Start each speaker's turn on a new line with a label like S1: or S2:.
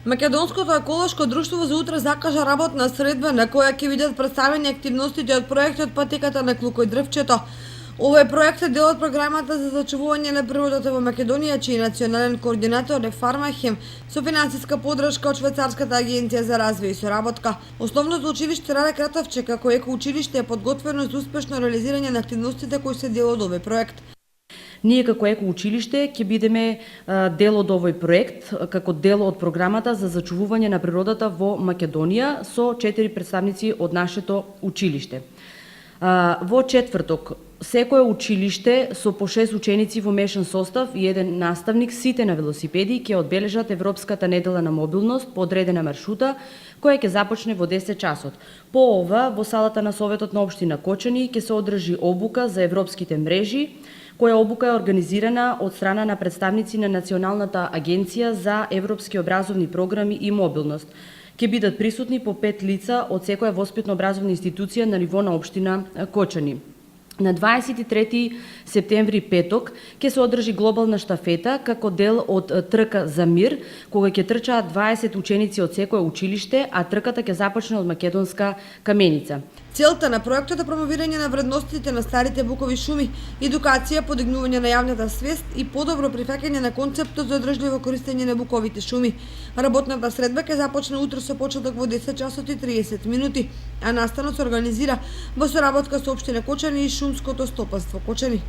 S1: Македонското еколошко друштво за утре закажа работна средба на која ќе бидат представени активностите од проектот Патеката на Клукој дрвчето. Овој проект е дел од програмата за зачувување на природата во Македонија, чиј национален координатор е Фармахем, со финансиска подршка од Швајцарската агенција за развој и соработка. Основното училиште Раде Кратовче како еко училиште е подготвено за успешно реализирање на активностите кои се дел од овој проект.
S2: Ние како еко училиште ќе бидеме дел од овој проект, како дел од програмата за зачувување на природата во Македонија со 4 представници од нашето училиште. Во четврток, секое училиште со по 6 ученици во мешан состав и еден наставник, сите на велосипеди, ќе одбележат Европската недела на мобилност по одредена маршрута, која ќе започне во 10 часот. По ова, во салата на Советот на општина Кочани ќе се одржи обука за европските мрежи, која обука е организирана од страна на представници на Националната агенција за европски образовни програми и мобилност. Ќе бидат присутни по 5 лица од секоја воспитно-образовна институција на ниво на општина Кочани. На 23 септември, петок, ќе се одржи глобална штафета како дел од трка за мир, кога ќе трчаат 20 ученици од секое училиште, а трката ќе започне од Македонска Каменица.
S1: Целта на проектот е промовирање на вредностите на старите букови шуми, едукација, подигнување на јавната свест и подобро прифаќање на концептот за одржливо користење на буковите шуми. Работната средба ќе започне утре со почеток во 10 часот и 30 минути, а настанот се организира во соработка со општина Кочани и Шумското стопанство Кочани.